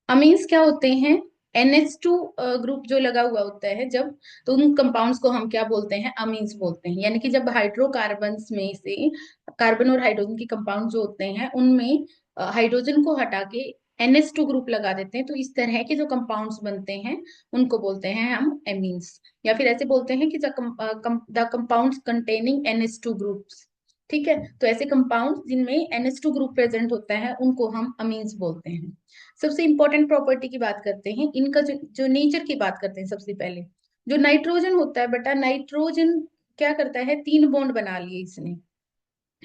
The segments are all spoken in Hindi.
अमीन्स क्या होते हैं? NH2 ग्रुप जो लगा हुआ होता है जब, तो उन कंपाउंड्स को हम क्या बोलते हैं? अमीन्स बोलते हैं। यानी कि जब हाइड्रोकार्बन्स में से कार्बन और हाइड्रोजन के कंपाउंड जो होते हैं उनमें हाइड्रोजन को हटा के NH2 ग्रुप लगा देते हैं, तो इस तरह के जो कंपाउंड्स बनते हैं उनको बोलते हैं हम एमीन्स। या फिर ऐसे बोलते हैं कि the compounds containing NH2 groups. ठीक है, तो ऐसे कंपाउंड जिनमें NH2 ग्रुप प्रेजेंट होता है उनको हम अमीन्स बोलते हैं। सबसे इंपॉर्टेंट प्रॉपर्टी की बात करते हैं, इनका जो नेचर की बात करते हैं सबसे पहले। जो नाइट्रोजन होता है बेटा, नाइट्रोजन क्या करता है? 3 बॉन्ड बना लिए इसने।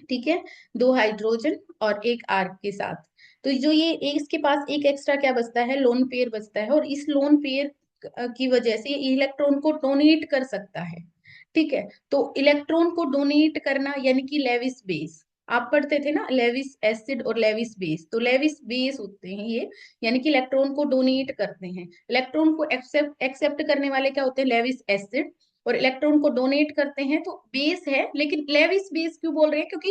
ठीक है, 2 हाइड्रोजन और एक आर के साथ। तो जो ये इसके पास एक एक्स्ट्रा क्या बचता है? लोन पेयर बचता है, और इस लोन पेयर की वजह से ये इलेक्ट्रॉन को डोनेट कर सकता है। ठीक है, तो इलेक्ट्रॉन को डोनेट करना यानी कि लेविस बेस। आप पढ़ते थे ना, लेविस एसिड और लेविस बेस, तो लेविस बेस होते हैं ये, यानी कि इलेक्ट्रॉन को डोनेट करते हैं। इलेक्ट्रॉन को एक्सेप्ट एक्सेप्ट करने वाले क्या होते हैं? Lewis acid. और इलेक्ट्रॉन को डोनेट करते हैं तो बेस है, लेकिन लेविस बेस क्यों बोल रहे हैं? क्योंकि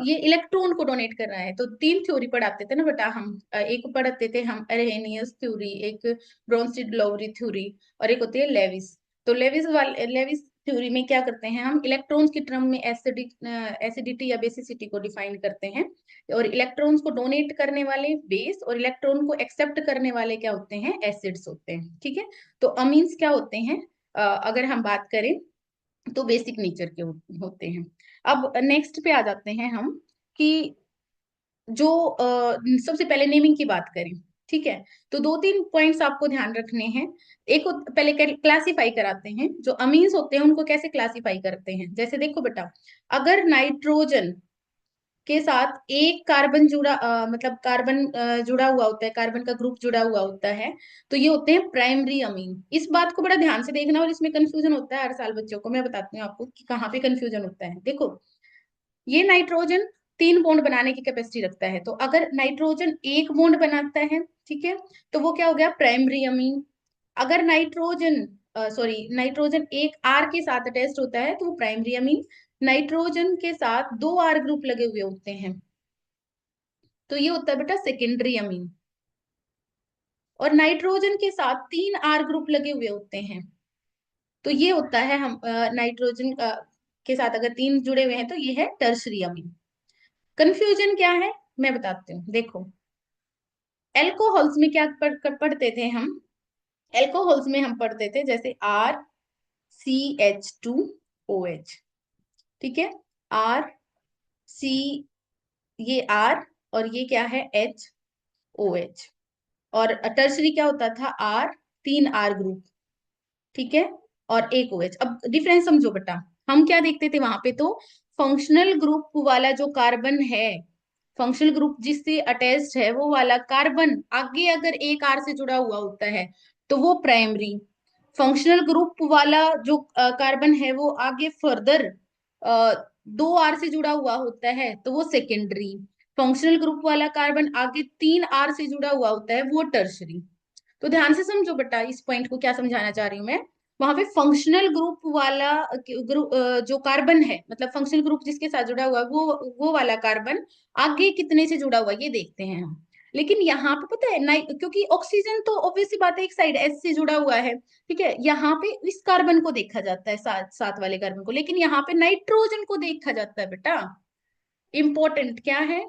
ये इलेक्ट्रॉन को डोनेट कर रहा है। तो 3 थ्योरी पढ़ाते थे ना बेटा हम, एक पढ़ाते थे हम अरहेनियस थ्योरी, एक ब्रोंस्टेड लोवरी थ्योरी, और एक होती है लेविस। तो लेविस थ्योरी में क्या करते हैं हम? इलेक्ट्रॉन्स की टर्म में एसिडिटी या बेसिसिटी को डिफाइन करते हैं, और इलेक्ट्रॉन्स को डोनेट करने वाले बेस और इलेक्ट्रॉन को एक्सेप्ट करने वाले क्या होते हैं? एसिड्स होते हैं। ठीक है, तो अमीन्स क्या होते हैं? अगर हम बात करें तो बेसिक नेचर के होते हैं। अब नेक्स्ट पे आ जाते हैं हम कि जो सबसे पहले नेमिंग की बात करें। ठीक है, तो 2-3 पॉइंट्स आपको ध्यान रखने हैं। पहले क्लासिफाई कराते हैं, जो अमीन्स होते हैं उनको कैसे क्लासिफाई करते हैं। जैसे देखो बेटा, अगर नाइट्रोजन के साथ एक कार्बन मतलब कार्बन जुड़ा हुआ होता है, कार्बन का ग्रुप जुड़ा हुआ होता है, तो ये होते हैं प्राइमरी अमीन। इस बात को बड़ा ध्यान से देखना, और इसमें कंफ्यूजन होता है हर साल बच्चों को। मैं बताती हूँ आपको कि कहाँ पे कंफ्यूजन होता है। देखो, ये नाइट्रोजन 3 बॉन्ड बनाने की कैपेसिटी रखता है, तो अगर नाइट्रोजन एक बॉन्ड बनाता है, ठीक है, तो वो क्या हो गया? Primary amine. अगर नाइट्रोजन एक आर के साथ अटैच्ड होता है तो वो प्राइमरी अमीन। नाइट्रोजन के साथ 2 आर ग्रुप लगे हुए होते हैं तो ये होता है बेटा सेकेंडरी अमीन। और नाइट्रोजन के साथ 3 आर ग्रुप लगे हुए होते हैं तो ये होता है हम नाइट्रोजन के साथ अगर 3 जुड़े हुए हैं तो ये है टर्शरी अमीन। कंफ्यूजन क्या है मैं बताती हूँ। देखो, एल्कोहल्स में क्या पढ़ते थे हम? एल्कोहल्स में हम पढ़ते थे जैसे RCH2OH। ठीक है, आर सी, ये आर, और ये क्या है? HOH। और टर्सरी क्या होता था? R, 3 R group. ठीक है, और एक OH। अब डिफरेंस समझो बेटा, हम क्या देखते थे वहां पे? तो फंक्शनल ग्रुप वाला जो कार्बन है, फंक्शनल ग्रुप जिससे अटैच्ड है वो वाला कार्बन आगे अगर एक आर से जुड़ा हुआ होता है तो वो प्राइमरी। फंक्शनल ग्रुप वाला जो कार्बन है वो आगे फर्दर 2 आर से जुड़ा हुआ होता है तो वो सेकेंडरी। फंक्शनल ग्रुप वाला कार्बन आगे 3 आर से जुड़ा हुआ होता है वो टर्शरी। तो ध्यान से समझो बेटा इस पॉइंट को, क्या समझाना चाह रही हूँ मैं। वहां पे फंक्शनल ग्रुप वाला ग्रुप जो कार्बन है, मतलब फंक्शनल ग्रुप जिसके साथ जुड़ा हुआ है वो वाला कार्बन आगे कितने से जुड़ा हुआ है ये देखते हैं हम। लेकिन यहाँ पे पता है क्योंकि ऑक्सीजन तो ऑब्वियस सी बात है एक साइड एस से जुड़ा हुआ है। ठीक है, यहाँ पे इस कार्बन को देखा जाता है, साथ साथ वाले कार्बन को, लेकिन यहाँ पे नाइट्रोजन को देखा जाता है बेटा। इंपॉर्टेंट क्या है,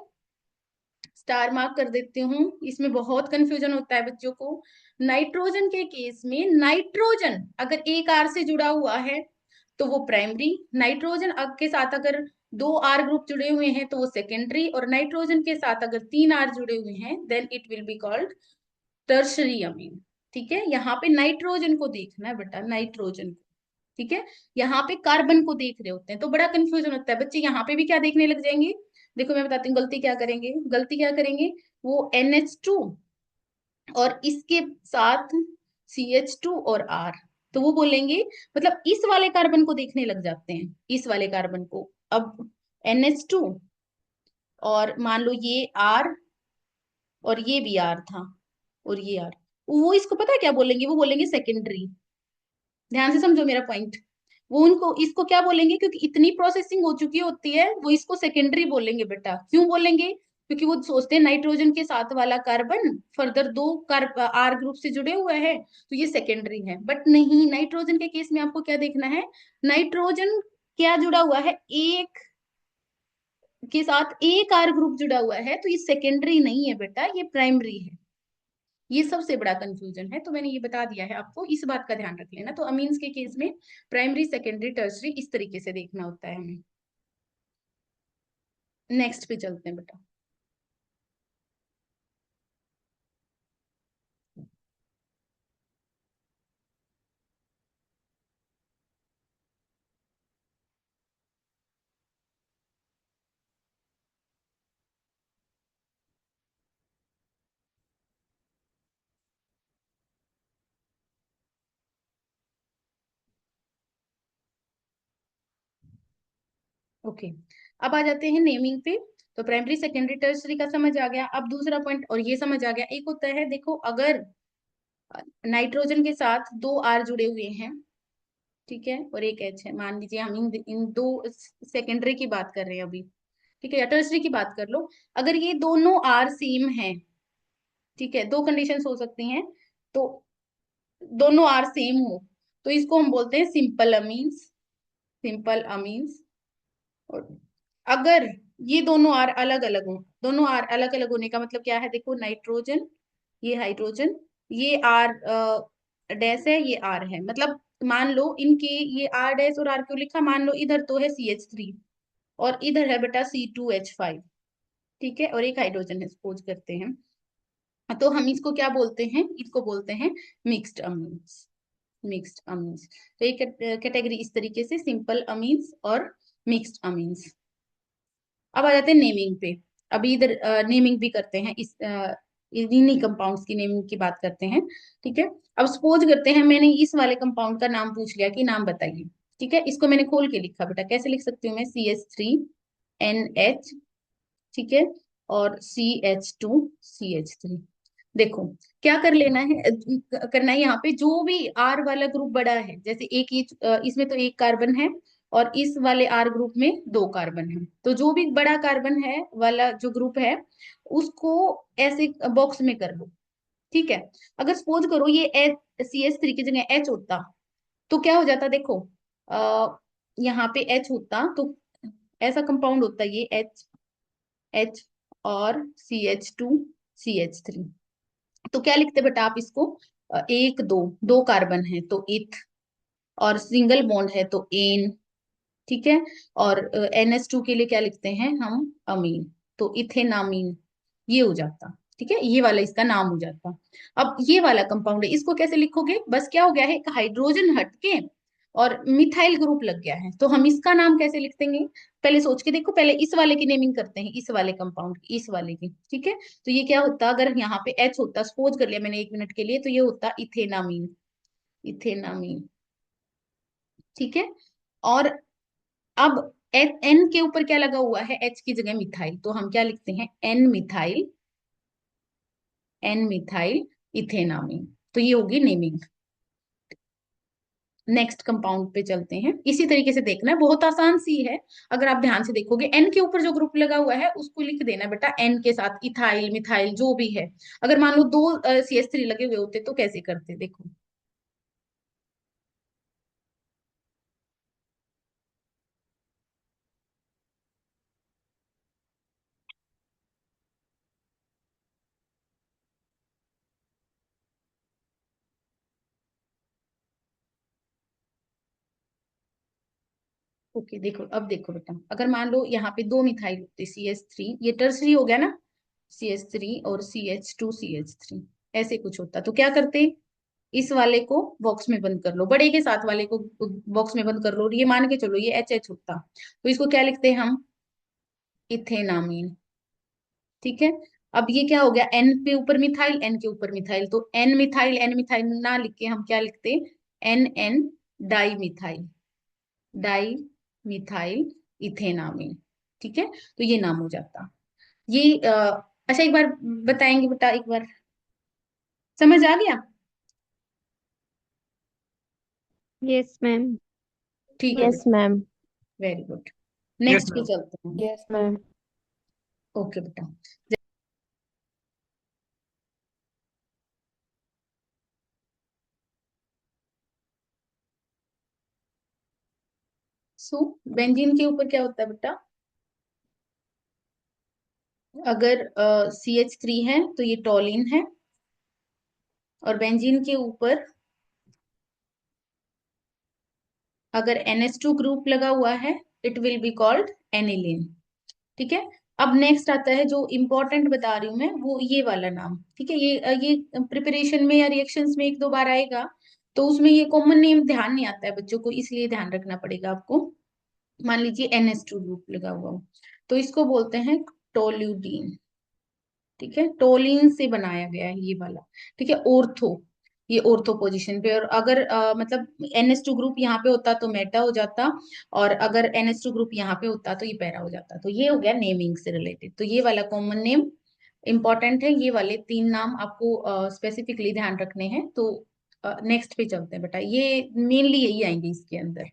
स्टार मार्क कर देती हूँ, इसमें बहुत कंफ्यूजन होता है बच्चों को। नाइट्रोजन के केस में नाइट्रोजन अगर एक आर से जुड़ा हुआ है तो वो प्राइमरी। नाइट्रोजन के साथ अगर 2 आर ग्रुप जुड़े हुए हैं तो वो सेकेंडरी। और नाइट्रोजन के साथ अगर 3 आर जुड़े हुए हैं then it will be called tertiary amine. ठीक है, यहाँ पे नाइट्रोजन को देखना है बेटा, नाइट्रोजन को। ठीक है, यहाँ पे कार्बन को देख रहे होते हैं तो बड़ा कंफ्यूजन होता है बच्चे, यहाँ पे भी क्या देखने लग जाएंगे। देखो मैं बताती हूँ गलती क्या करेंगे, वो NH2 और इसके साथ CH2 और R, तो वो बोलेंगे, मतलब इस वाले कार्बन को देखने लग जाते हैं, इस वाले कार्बन को। अब NH2 और मान लो ये R और ये भी R था और ये R, वो इसको पता है क्या बोलेंगे? वो बोलेंगे सेकेंडरी। ध्यान से समझो मेरा पॉइंट। वो उनको इसको क्या बोलेंगे? क्योंकि इतनी प्रोसेसिंग हो चुकी होती है वो इसको सेकेंडरी बोलेंगे बेटा। क्यों बोलेंगे? क्योंकि वो सोचते हैं नाइट्रोजन के साथ वाला कार्बन फर्दर दो आर ग्रुप से जुड़े हुए हैं तो ये सेकेंडरी है, बट नहीं, नाइट्रोजन के केस में आपको क्या देखना है, नाइट्रोजन क्या जुड़ा हुआ है, एक के साथ एक आर ग्रुप जुड़ा हुआ है, तो ये सेकेंडरी नहीं है बेटा, ये प्राइमरी है। ये सबसे बड़ा कंफ्यूजन है, तो मैंने ये बता दिया है आपको, इस बात का ध्यान रख लेना। तो अमीन्स के केस में प्राइमरी सेकेंडरी टर्सरी इस तरीके से देखना होता है हमें। नेक्स्ट पे चलते हैं बेटा। ओके, अब आ जाते हैं नेमिंग पे। तो प्राइमरी सेकेंडरी टर्सरी का समझ आ गया। अब दूसरा पॉइंट और ये समझ आ गया, एक होता है देखो, अगर नाइट्रोजन के साथ दो आर जुड़े हुए हैं, ठीक है, और एक एच है, मान लीजिए हम इन दो सेकेंडरी की बात कर रहे हैं अभी, ठीक है, या टर्सरी की बात कर लो। अगर ये दोनों आर सेम है, ठीक है, दो कंडीशंस हो सकती हैं, तो दोनों आर सेम हो तो इसको हम बोलते हैं सिंपल अमीन्स, सिंपल अमीन्स। और अगर ये दोनों आर अलग अलग हो, दोनों आर अलग अलग होने का मतलब क्या है, देखो नाइट्रोजन, ये हाइड्रोजन, ये आर डैश है, ये आर है, मतलब मान लो इनके, ये आर डैश और आर क्यों लिखा, मान लो इधर तो है CH3 और इधर है बेटा C2H5, ठीक है, और एक हाइड्रोजन है सपोज करते हैं, तो हम इसको क्या बोलते हैं, इसको बोलते हैं मिक्स्ड अमीन्स, मिक्स्ड अमीन्स। तो एक कैटेगरी इस तरीके से सिंपल अमीन्स और मिक्स्ड अमीन्स। अब आ जाते हैं नेमिंग पे। अभी इधर नेमिंग भी करते हैं, इस इन्हीं कंपाउंड्स की नेमिंग की बात करते हैं, ठीक है। अब सपोज करते हैं मैंने इस वाले कंपाउंड का नाम पूछ लिया कि नाम बताइए, ठीक है, इसको मैंने खोल के लिखा बेटा, कैसे लिख सकती हूँ मैं, CH3NH, ठीक है, और CH2CH3। देखो क्या कर लेना है, करना है, यहाँ पे जो भी आर वाला ग्रुप बड़ा है, जैसे एक इसमें तो एक कार्बन है और इस वाले आर ग्रुप में दो कार्बन है, तो जो भी बड़ा कार्बन है वाला जो ग्रुप है उसको ऐसे बॉक्स में कर लो, ठीक है। अगर सपोज करो ये CH3 की जगह H होता तो क्या हो जाता, देखो यहाँ पे H होता तो ऐसा कंपाउंड होता है ये H और CH2CH3। तो क्या लिखते बेटा आप इसको, एक दो, दो कार्बन है तो इथ, और सिंगल बॉन्ड है तो एन, ठीक है, और NH2 के लिए क्या लिखते हैं हम, अमीन, तो इथेनामीन, ये हो जाता, ठीक है, ये वाला इसका नाम हो जाता। अब ये वाला कंपाउंड है, इसको कैसे लिखोगे, बस क्या हो गया है, एक हाइड्रोजन हटके और मिथाइल ग्रुप लग गया है, तो हम इसका नाम कैसे लिख देंगे, पहले सोच के देखो, पहले इस वाले की नेमिंग करते हैं, इस वाले कंपाउंड की, इस वाले की, ठीक है। तो ये क्या होता, अगर यहाँ पे H होता, सपोज कर लिया मैंने 1 मिनट के लिए, तो ये होता इथेनामीन, इथेनामीन, ठीक है। और अब एन के ऊपर क्या लगा हुआ है, H की जगह मिथाइल, तो हम क्या लिखते हैं, एन मिथाइल, एन मिथाइल इथेनामीन, तो ये होगी नेमिंग। नेक्स्ट कंपाउंड पे चलते हैं, इसी तरीके से देखना है, बहुत आसान सी है, अगर आप ध्यान से देखोगे, एन के ऊपर जो ग्रुप लगा हुआ है उसको लिख देना बेटा, एन के साथ इथाइल मिथाइल जो भी है। अगर मान लो दो CH3 लगे हुए होते तो कैसे करते, देखो। ओके देखो, अब देखो बेटा, अगर मान लो यहाँ पे दो मिथाइल होते, CH3, ये टर्सरी हो गया ना, CH3 और CH2CH3, ऐसे कुछ होता तो क्या करते, इस वाले को बॉक्स में बंद कर लो, बड़े के साथ वाले को बॉक्स में बंद कर लो, और ये मान के चलो ये HH होता, तो इसको क्या लिखते हैं हम, इथेनामीन, ठीक है। अब ये क्या हो गया, N के ऊपर मिथाइल, N के ऊपर मिथाइल, तो N मिथाइल ना लिख के हम क्या लिखते, NN dimethyl, dimethyl ethanamine, ठीक है, तो ये नाम हो जाता। ये अच्छा एक बार बताएंगे बेटा, एक बार समझ आ गया, यस मैम। ठीक है यस बेटा, ma'am. Very good. Yes next पे मैम। चलते हैं। Yes ma'am. ओके बेटा। सो बेंजीन के ऊपर क्या होता है बेटा? अगर CH3 है तो ये टॉलिन है, और बेंजीन के ऊपर अगर NH2 ग्रुप लगा हुआ है, it will be called aniline. ठीक है। अब नेक्स्ट आता है जो इम्पोर्टेंट बता रही हूँ मैं, वो ये वाला नाम। ठीक है, ये प्रिपरेशन में या रिएक्शंस में एक दो बार आएगा, तो उसमें ये कॉमन नेम ध्यान नहीं आता है बच्चों को, इसलिए ध्यान रखना पड़ेगा आपको। मान लीजिए NH2 ग्रुप लगा हुआ हो, तो इसको बोलते हैं टोल्यूडीन। ठीक है, टोलिन से बनाया गया है ये वाला। ठीक है, ऑर्थो, ये ऑर्थो पोजीशन पे। और अगर मतलब NH2 ग्रुप यहाँ पे होता तो मेटा हो जाता, और अगर NH2 ग्रुप यहाँ पे होता तो ये पैरा हो जाता। तो ये हो गया नेमिंग से रिलेटेड। तो ये वाला कॉमन नेम इंपॉर्टेंट है, ये वाले तीन नाम आपको स्पेसिफिकली ध्यान रखने हैं। तो नेक्स्ट पे चलते हैं बेटा, ये मेनली यही आएंगे इसके अंदर।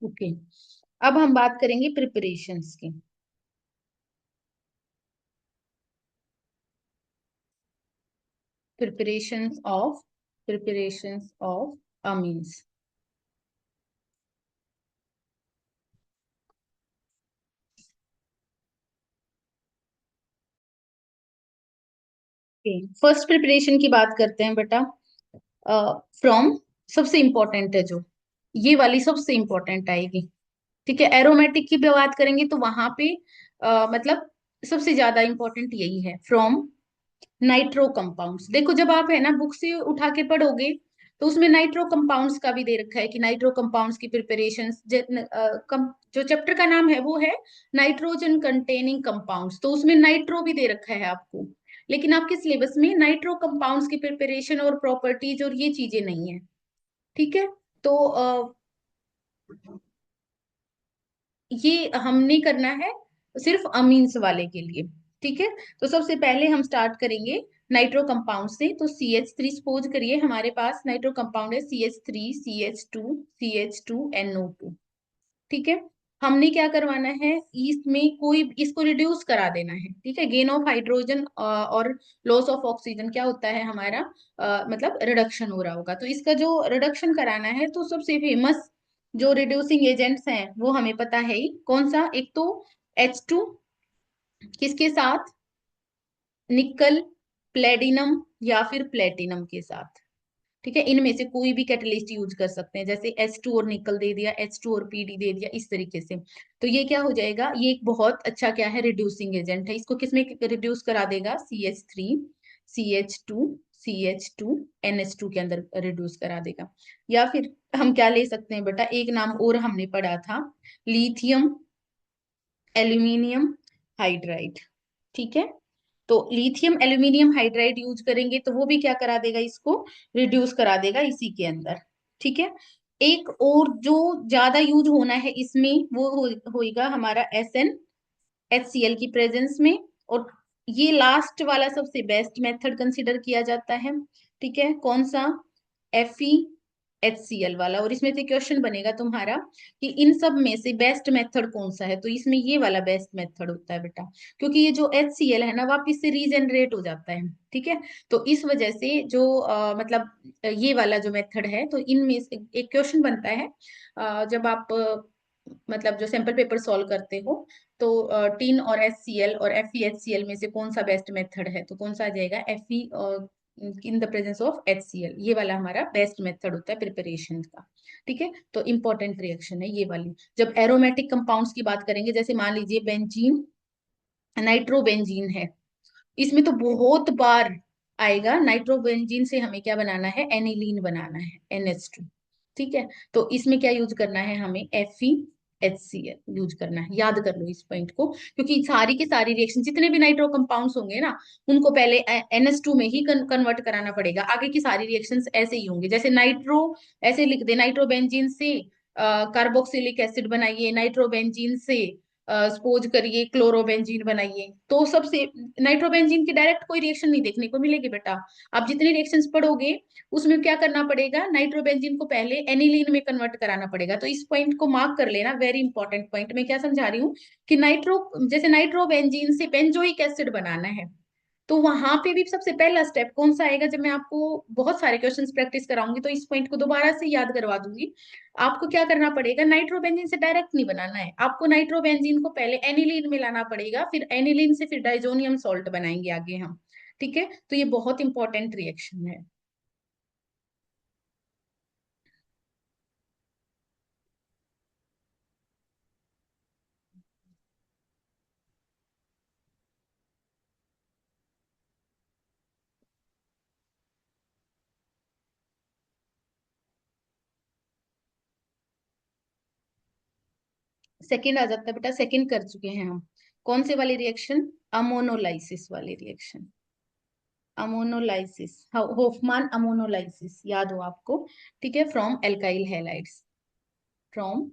ओके, अब हम बात करेंगे प्रिपरेशंस की। Preparations of amines. First preparation की बात करते हैं बेटा। फ्रॉम, सबसे इंपॉर्टेंट है जो, ये वाली सबसे इंपॉर्टेंट आएगी। ठीक है, एरोमेटिक की भी बात करेंगे तो वहां पे मतलब सबसे ज्यादा इंपॉर्टेंट यही है, फ्रॉम नाइट्रो कंपाउंड्स। देखो जब आप है ना बुक से उठा के पढ़ोगे, तो उसमें नाइट्रो कंपाउंड्स का भी दे रखा है कि नाइट्रो कंपाउंड्स की प्रिपरेशन। जो चैप्टर का नाम है वो है नाइट्रोजन कंटेनिंग कंपाउंड्स, तो उसमें नाइट्रो भी दे रखा है आपको। लेकिन आपके सिलेबस में नाइट्रो कंपाउंड्स की प्रिपरेशन और प्रॉपर्टीज और ये चीजें नहीं है। ठीक है, तो ये हमने करना है सिर्फ अमीन्स वाले के लिए। ठीक है, तो सबसे पहले हम स्टार्ट करेंगे नाइट्रो कंपाउंड से। तो CH3 सपोज करिए हमारे पास नाइट्रो कंपाउंड है CH3 CH2 CH2NO2। ठीक है, हमने क्या करवाना है, इसमें कोई इसको रिड्यूस करा देना है। ठीक है, गेन ऑफ हाइड्रोजन और लॉस ऑफ ऑक्सीजन क्या होता है हमारा, मतलब रिडक्शन हो रहा होगा। तो इसका जो रिडक्शन कराना है, तो सबसे फेमस जो रिड्यूसिंग एजेंट्स हैं वो हमें पता है ही। कौन सा, एक तो H2, किसके साथ, निकल, प्लेडिनम या फिर प्लेटिनम के साथ। ठीक है, इनमें से कोई भी कैटलिस्ट यूज कर सकते हैं, जैसे H2 और निकल दे दिया, H2 और PD दे दिया, इस तरीके से। तो ये क्या हो जाएगा, ये एक बहुत अच्छा क्या है, रिड्यूसिंग एजेंट है। इसको किसमें रिड्यूस करा देगा, CH3 CH2 CH2 NH2 के अंदर रिड्यूस करा देगा। या फिर हम क्या ले सकते हैं बेटा, एक नाम और हमने पढ़ा था, लिथियम एल्यूमिनियम हाइड्राइड। ठीक है, तो लिथियम एल्यूमिनियम हाइड्राइड यूज करेंगे तो वो भी क्या करा देगा, इसको रिड्यूस करा देगा इसी के अंदर। ठीक है, एक और जो ज्यादा यूज होना है इसमें वो होएगा हमारा SnHCl की प्रेजेंस में। और ये लास्ट वाला सबसे बेस्ट मेथड कंसिडर किया जाता है। ठीक है, कौन सा, FeHCl वाला। और इसमें से क्वेश्चन बनेगा तुम्हारा कि इन सब में से बेस्ट मेथड कौन सा है, तो इसमें ये वाला बेस्ट मेथड होता है बेटा, क्योंकि ये जो HCl है ना वापिस से रीजनरेट हो जाता है। ठीक है, तो इस वजह से जो मतलब ये वाला जो मेथड है, तो इनमें से एक क्वेश्चन बनता है जब आप मतलब जो सैंपल पेपर सॉल्व करते हो, तो टीन और HCl और FeHCl में से कौन सा बेस्ट मेथड है, तो कौन सा आ जाएगा, Fe in the presence of HCl। ये वाला हमारा बेस्ट मेथड होता है प्रिपरेशन का। ठीक है, तो इंपॉर्टेंट रिएक्शन है ये वाली। जब एरोमेटिक कंपाउंड्स की बात करेंगे, जैसे मान लीजिए बेंजीन, नाइट्रोबेंजीन है, इसमें तो बहुत बार आएगा। नाइट्रोबेंजीन से हमें क्या बनाना है, एनिलीन बनाना है, NH2। ठीक है, तो इसमें क्या यूज करना है हमें, Fe HCl यूज करना है। याद कर लो इस पॉइंट को, क्योंकि सारी की सारी रिएक्शन जितने भी नाइट्रो कंपाउंड्स होंगे ना, उनको पहले NH2 में ही कन्वर्ट कराना पड़ेगा। आगे की सारी रिएक्शंस ऐसे ही होंगे। जैसे नाइट्रो, ऐसे लिख दे, नाइट्रोबेंजीन से कार्बोक्सिलिक एसिड बनाइए, नाइट्रोबेंजीन से सपोज करिए क्लोरोबेंजीन बनाइए, तो सबसे नाइट्रोबेंजीन की डायरेक्ट कोई रिएक्शन नहीं देखने को मिलेगी बेटा। आप जितनी रिएक्शंस पढ़ोगे उसमें क्या करना पड़ेगा, नाइट्रोबेंजीन को पहले एनिलीन में कन्वर्ट कराना पड़ेगा। तो इस पॉइंट को मार्क कर लेना, वेरी इंपॉर्टेंट पॉइंट। मैं क्या समझा रही हूँ कि जैसे नाइट्रोबेंजीन से बेंजोइक एसिड बनाना है, तो वहां पे भी सबसे पहला स्टेप कौन सा आएगा? जब मैं आपको बहुत सारे क्वेश्चंस प्रैक्टिस कराऊंगी तो इस पॉइंट को दोबारा से याद करवा दूंगी। आपको क्या करना पड़ेगा, नाइट्रोबेंजीन से डायरेक्ट नहीं बनाना है आपको, नाइट्रोबेंजीन को पहले एनिलीन में लाना पड़ेगा, फिर एनिलीन से फिर डाइजोनियम सॉल्ट बनाएंगे आगे हम। ठीक है, तो ये बहुत इंपॉर्टेंट रिएक्शन है। सेकंड आ जाता है बेटा, सेकंड कर चुके हैं हम। कौन से वाली रिएक्शन? अमोनोलाइसिस वाली रिएक्शन। अमोनोलाइसिस, होफमान अमोनोलाइसिस, याद हो आपको? ठीक है, from alkyl halides, from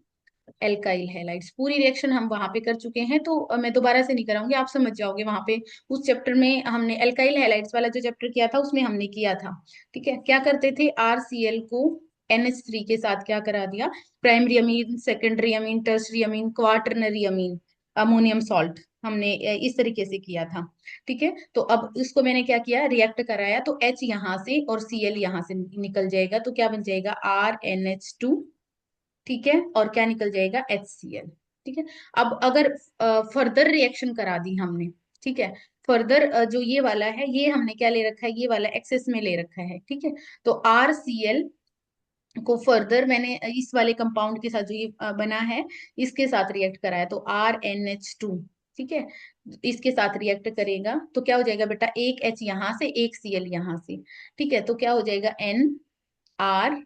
alkyl halides. पूरी रिएक्शन हम वहां पे कर चुके हैं, तो मैं दोबारा से नहीं कराऊंगी, आप समझ जाओगे वहां पे। उस चैप्टर में हमने एल्काइल हैलाइड्स वाला जो चैप्टर किया था उसमें हमने किया था। ठीक है, क्या करते थे, RCl को NH3 के साथ क्या करा दिया, primary amine, secondary amine, tertiary amine, quaternary amine, ammonium salt, हमने इस तरीके से किया था। ठीक है, तो अब इसको मैंने क्या किया, रिएक्ट कराया, तो H यहाँ से और Cl यहाँ से निकल जाएगा, तो क्या बन जाएगा, RNH2। ठीक है, और क्या निकल जाएगा, HCl। ठीक है, अब अगर फर्दर रिएक्शन करा दी हमने, ठीक है, फर्दर जो ये वाला है, ये हमने क्या ले रखा है, ये वाला एक्सेस में ले रखा है। ठीक है, तो RCl को फर्दर मैंने इस वाले कंपाउंड के साथ जो ये बना है, इसके साथ रिएक्ट कराया, तो RNH2। ठीक है, इसके साथ रिएक्ट करेगा तो क्या हो जाएगा बेटा, एक H यहाँ से, एक Cl यहाँ से। ठीक है, तो क्या हो जाएगा, NR,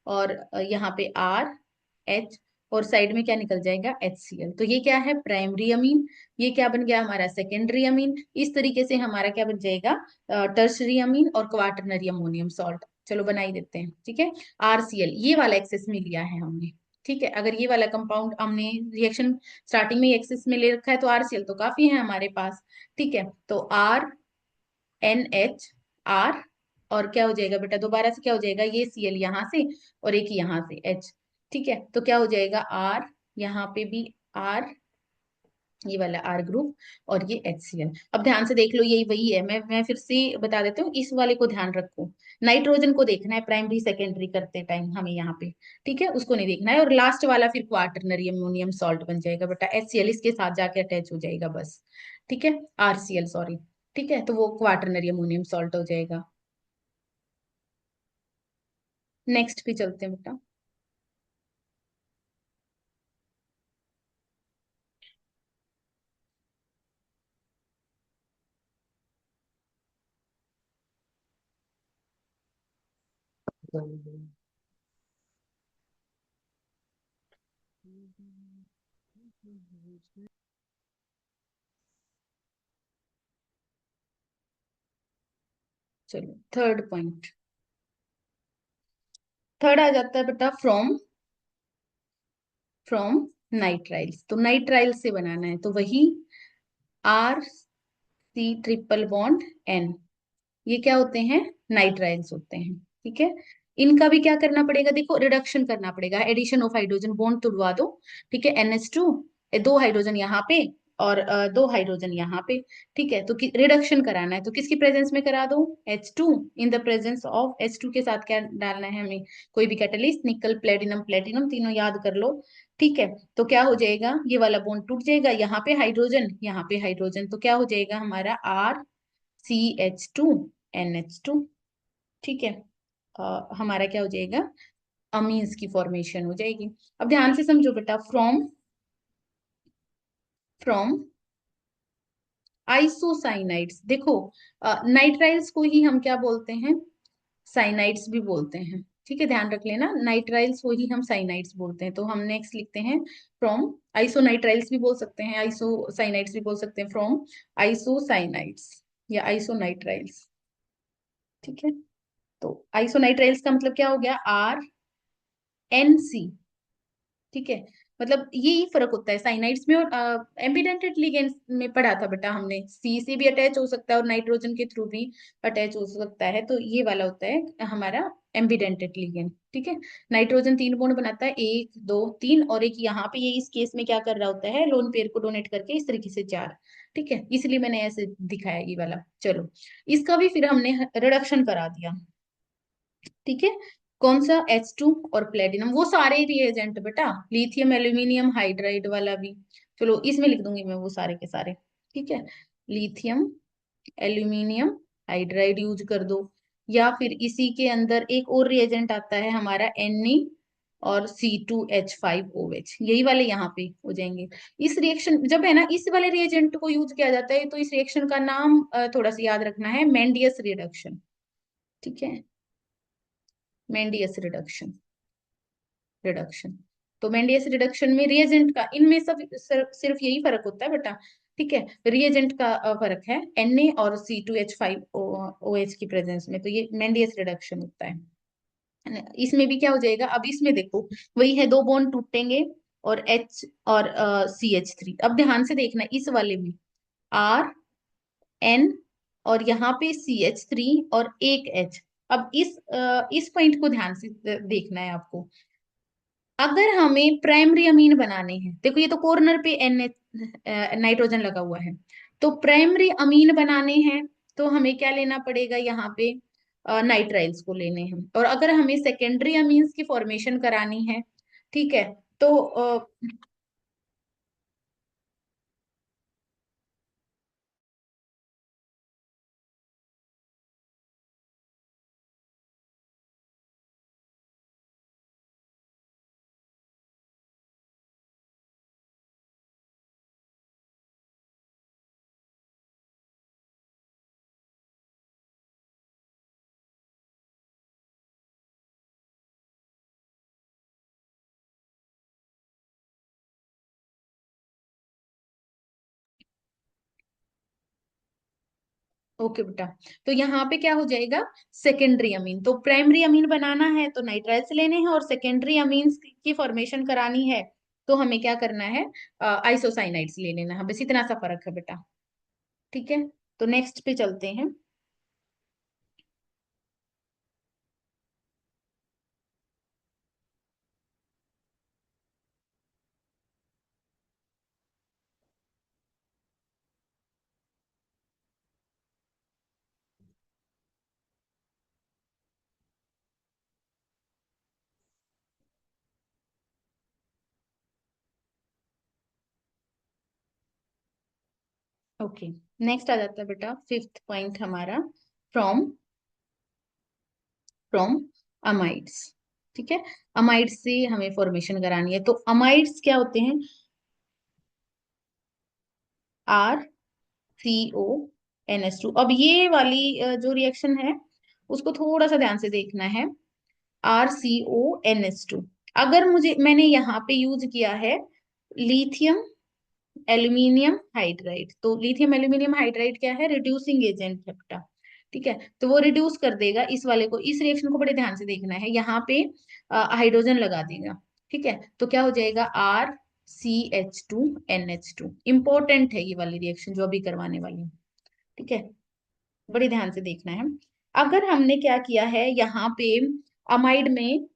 और यहाँ पे RH, और साइड में क्या निकल जाएगा, HCl। तो ये क्या है, प्राइमरी अमीन। ये क्या बन गया हमारा, सेकेंडरी अमीन। इस तरीके से हमारा क्या बन जाएगा, टर्सरी अमीन और क्वाटरनरी अमोनियम सॉल्ट। चलो बना ही देते हैं। ठीक है, RCl ये वाला एक्सेस में लिया है हमने। ठीक है, अगर ये वाला कंपाउंड हमने रिएक्शन स्टार्टिंग में एक्सेस में ले रखा है तो RCl तो काफी है हमारे पास। ठीक है, तो RNHR, और क्या हो जाएगा बेटा, दोबारा से क्या हो जाएगा, ये Cl यहाँ से और एक यहाँ से H। ठीक है, तो क्या हो जाएगा, R, यहाँ पे भी R, ये वाला R ग्रुप, और ये HCl। अब ध्यान से देख लो, यही वही है। मैं फिर से बता देती हूँ, इस वाले को ध्यान रखो। नाइट्रोजन को देखना है प्राइमरी सेकेंडरी करते टाइम हमें यहाँ पे। ठीक है, उसको नहीं देखना है, और लास्ट वाला फिर क्वाटरनरी अमोनियम सॉल्ट बन जाएगा बेटा, HCl इसके साथ जाके अटैच हो जाएगा बस। ठीक है, RCl सॉरी। ठीक है, तो वो क्वाटरनरी अमोनियम सॉल्ट हो जाएगा। नेक्स्ट पे चलते हैं बेटा। चलो थर्ड पॉइंट, थर्ड आ जाता है बेटा, फ्रॉम फ्रॉम नाइट्राइल्स। तो नाइट्राइल से बनाना है, तो वही RC ट्रिपल बॉन्ड N, ये क्या होते हैं, नाइट्राइल्स होते हैं। ठीक है, इनका भी क्या करना पड़ेगा, देखो रिडक्शन करना पड़ेगा, एडिशन ऑफ हाइड्रोजन, बॉन्ड तुड़वा दो। ठीक है, NH2, दो हाइड्रोजन यहाँ पे और दो हाइड्रोजन यहाँ पे। ठीक है, तो रिडक्शन कराना है, तो किसकी प्रेजेंस में करा दो, H2, in the presence of H2 के साथ क्या डालना है हमें, कोई भी कैटलिस्ट, निकल प्लेटिनम प्लेटिनम, तीनों याद कर लो। ठीक है, तो क्या हो जाएगा, ये वाला बॉन्ड टूट जाएगा, यहाँ पे हाइड्रोजन, यहाँ पे हाइड्रोजन, तो क्या हो जाएगा हमारा RCH2NH2। ठीक है, हमारा क्या हो जाएगा, अमीन्स की फॉर्मेशन हो जाएगी। अब ध्यान से समझो बेटा, फ्रॉम फ्रॉम आइसोसाइनाइड्स, देखो नाइट्राइल्स को ही हम क्या बोलते हैं, साइनाइड्स भी बोलते हैं। ठीक है, ध्यान रख लेना, नाइट्राइल्स को ही हम साइनाइड्स बोलते हैं। तो हम नेक्स्ट लिखते हैं फ्रॉम, आइसोनाइट्राइल्स भी बोल सकते हैं, आइसोसाइनाइड्स भी बोल सकते हैं, फ्रॉम आइसोसाइनाइड्स या आइसोनाइट्राइल्स। ठीक है, तो आइसोनाइट्राइल्स का मतलब क्या हो गया, RNC। ठीक है, मतलब यही फर्क होता है साइनाइड्स में और एम्बिडेंटेड लिगेंड्स में पढ़ा था बेटा हमने, सी से भी अटैच हो सकता है और नाइट्रोजन के थ्रू भी अटैच हो सकता है, तो ये वाला होता है हमारा एम्बिडेंटेड लिगेंड। ठीक है, नाइट्रोजन 3 बॉन्ड बनाता है, 1 2 3, और एक यहाँ पे ये इस केस में क्या कर रहा होता है, लोन पेयर को डोनेट करके इस तरीके से 4। ठीक है, इसलिए मैंने ऐसे दिखाया ये वाला। चलो, इसका भी फिर हमने रिडक्शन करा दिया। ठीक है, कौन सा, H2 और प्लेटिनम, वो सारे रिएजेंट बेटा, लिथियम एल्यूमिनियम हाइड्राइड वाला भी। चलो इसमें लिख दूंगी मैं वो सारे के सारे। ठीक है, लिथियम एल्यूमिनियम हाइड्राइड यूज कर दो, या फिर इसी के अंदर एक और रिएजेंट आता है हमारा Ne और C2H5OH, यही वाले यहाँ पे हो जाएंगे। इस रिएक्शन जब है ना, इस वाले रिएजेंट को यूज किया जाता है, तो इस रिएक्शन का नाम थोड़ा सा याद रखना है, मेंडियस रिडक्शन। ठीक है, मेंडियस रिडक्शन, रिडक्शन। तो मेंडियस रिडक्शन में रिएजेंट का, इनमें सब सिर्फ यही फर्क होता है बेटा। ठीक है, रिएजेंट का फर्क है, Na और C2H5OH की प्रेजेंस में, तो ये मेंडियस रिडक्शन होता है ना? इसमें भी क्या हो जाएगा, अब इसमें देखो, वही है, 2 बॉन्ड टूटेंगे और H और CH3। अब ध्यान से देखना, इस वाले में RN और यहाँ पे CH3 और एक H। अब इस पॉइंट को ध्यान से देखना है आपको। अगर हमें प्राइमरी अमीन बनाने हैं, देखो ये तो कॉर्नर पे एन नाइट्रोजन लगा हुआ है, तो प्राइमरी अमीन बनाने हैं तो हमें क्या लेना पड़ेगा, यहाँ पे नाइट्राइल्स को लेने हैं। और अगर हमें सेकेंडरी अमीन्स की फॉर्मेशन करानी है, ठीक है, तो ओके बेटा, तो यहाँ पे क्या हो जाएगा, सेकेंडरी अमीन। तो प्राइमरी अमीन बनाना है तो नाइट्राइल्स लेने हैं, और सेकेंडरी अमीन्स की फॉर्मेशन करानी है तो हमें क्या करना है, आइसोसाइनाइड्स ले लेना है, बस इतना सा फर्क है बेटा। ठीक है, तो नेक्स्ट पे चलते हैं। ओके, नेक्स्ट आ जाता है बेटा फिफ्थ पॉइंट हमारा, फ्रॉम, फ्रॉम अमाइड्स। ठीक है, अमाइड्स से हमें फॉर्मेशन करानी है, तो अमाइड्स क्या होते हैं, RCONH2। अब ये वाली जो रिएक्शन है उसको थोड़ा सा ध्यान से देखना है, RCONH2। अगर मुझे, मैंने यहाँ पे यूज किया है लिथियम एल्यूमिनियम हाइड्राइड, तो लिथियम एल्यूमिनियम हाइड्राइड क्या है, रिड्यूसिंग एजेंट है बेटा। ठीक है, तो वो रिड्यूस कर देगा इस वाले को, इस रिएक्शन को बड़े ध्यान से देखना है, यहाँ पे हाइड्रोजन लगा देगा। ठीक है, तो क्या हो जाएगा, RCH2NH2। इंपॉर्टेंट है ये वाली रिएक्शन जो अभी करवाने वाली हूँ। ठीक है, बड़े ध्यान से देखना है। अगर हमने क्या किया है यहाँ पे, अमाइड में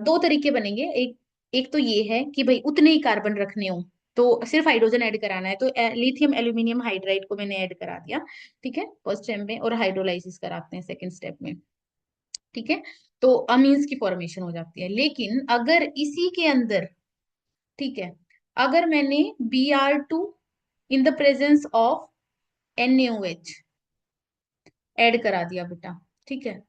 2 तरीके बनेंगे, एक एक तो ये है कि भाई उतने ही कार्बन रखने हो, तो सिर्फ हाइड्रोजन ऐड कराना है, तो लिथियम एल्यूमिनियम हाइड्राइड को मैंने ऐड करा दिया। ठीक है, फर्स्ट स्टेप में, और हाइड्रोलाइसिस कराते हैं सेकंड स्टेप में। ठीक है, तो अमीन्स की फॉर्मेशन हो जाती है। लेकिन अगर इसी के अंदर, ठीक है, अगर मैंने Br2 in the presence of NaOH add करा दिया बेटा, ठीक है,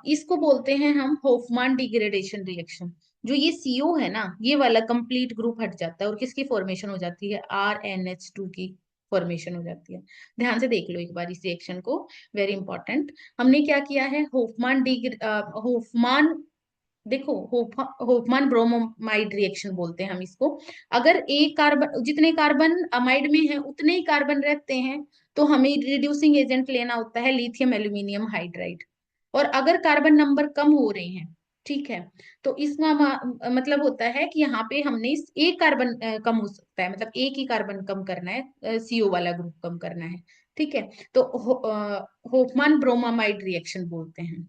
इसको बोलते हैं हम होफमान डिग्रेडेशन रिएक्शन। जो ये सीओ है ना, ये वाला कंप्लीट ग्रुप हट जाता है और किसकी फॉर्मेशन हो जाती है, RNH2 की फॉर्मेशन हो जाती है। ध्यान से देख लो एक बार इस रिएक्शन को, वेरी इंपॉर्टेंट। हमने क्या किया है, होफमान देखो, होफमान ब्रोमोमाइड रिएक्शन बोलते हैं हम इसको। अगर एक कार्बन, जितने कार्बन अमाइड में है उतने ही कार्बन रहते हैं, तो हमें रिड्यूसिंग एजेंट लेना होता है लिथियम एल्यूमिनियम हाइड्राइड। और अगर कार्बन नंबर कम हो रहे हैं, ठीक है, तो इसका मतलब होता है कि यहाँ पे हमने एक कार्बन कम हो सकता है, मतलब एक ही कार्बन कम करना है, सीओ वाला ग्रुप कम करना है। ठीक है, तो होफमान ब्रोमामाइड रिएक्शन बोलते हैं।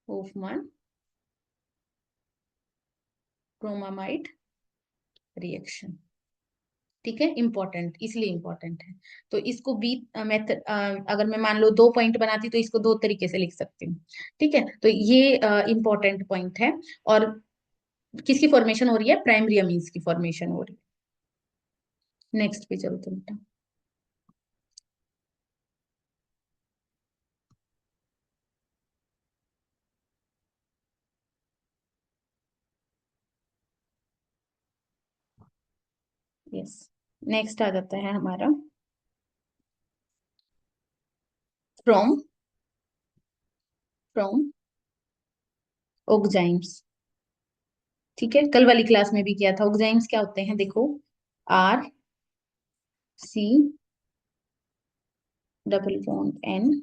होफमान ब्रोमामाइड रिएक्शन। ठीक है, इंपॉर्टेंट, इसलिए इंपॉर्टेंट है। तो इसको बी मेथड, अगर मैं मान लो 2 पॉइंट बनाती तो इसको 2 तरीके से लिख सकती हूँ। ठीक है, तो ये इंपॉर्टेंट पॉइंट है। और किसकी फॉर्मेशन हो रही है? प्राइमरी अमीन्स की फॉर्मेशन हो रही है। नेक्स्ट पे चलते हैं बेटा। यस, नेक्स्ट आ जाता है हमारा फ्रॉम फ्रॉम ओग्जाइम्स। ठीक है, कल वाली क्लास में भी किया था। ओग्जाइम्स क्या होते हैं? देखो, R C double bond N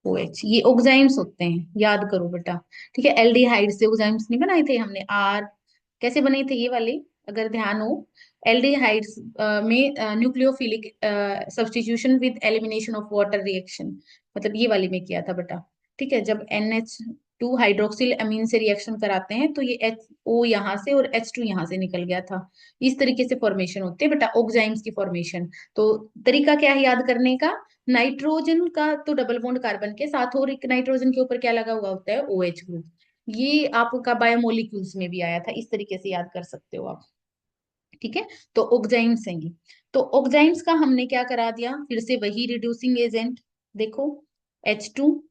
O H, ये ओग्जाइम्स होते हैं, याद करो बेटा। ठीक है, एल्डिहाइड से ओग्जाइम्स नहीं बनाए थे हमने? आर कैसे बने थे ये वाले, अगर ध्यान हो। एल्डिहाइड्स में nucleophilic substitution with elimination of water reaction, मतलब ये वाली में किया था बेटा। ठीक है, जब NH2 हाइड्रोक्सिल अमीन से रिएक्शन कराते हैं तो ये HO यहाँ से और H2 यहाँ से निकल गया था। इस तरीके से फॉर्मेशन होते हैं बेटा ओग्जाइम्स की फॉर्मेशन। तो तरीका क्या है याद करने का? नाइट्रोजन का तो डबल बॉन्ड कार्बन के साथ, और एक नाइट्रोजन के ऊपर क्या लगा हुआ होता है? OH group. ये आपका बायोमोलिक्यूल्स में भी आया था, इस तरीके से याद कर सकते हो आप। ठीक है, तो ऑक्जाइम्स हैं ये। तो ऑक्जाइम्स का हमने क्या करा दिया? फिर से वही रिड्यूसिंग एजेंट। देखो, H2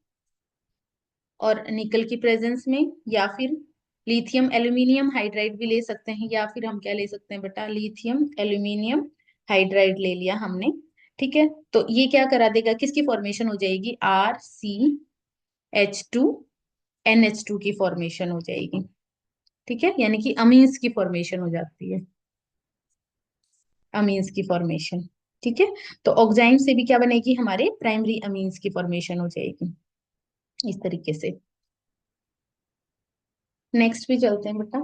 और निकल की प्रेजेंस में, या फिर लिथियम एल्यूमिनियम हाइड्राइड भी ले सकते हैं, या फिर हम क्या ले सकते हैं बेटा? लिथियम एल्यूमिनियम हाइड्राइड ले लिया हमने। ठीक है, तो ये क्या करा देगा? किसकी फॉर्मेशन हो जाएगी? RCH2NH2 की फॉर्मेशन हो जाएगी। ठीक है, यानी कि अमीन्स की फॉर्मेशन हो जाती है, अमीन्स की फॉर्मेशन। ठीक है, तो ऑक्साइड से भी क्या बनेगी? हमारे प्राइमरी अमीन्स की फॉर्मेशन हो जाएगी, इस तरीके से। नेक्स्ट भी चलते हैं बेटा।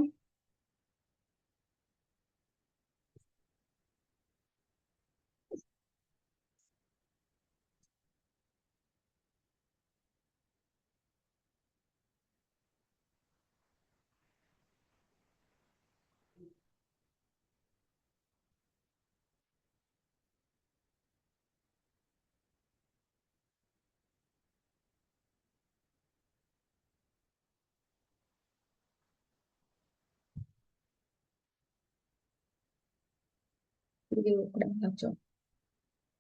ये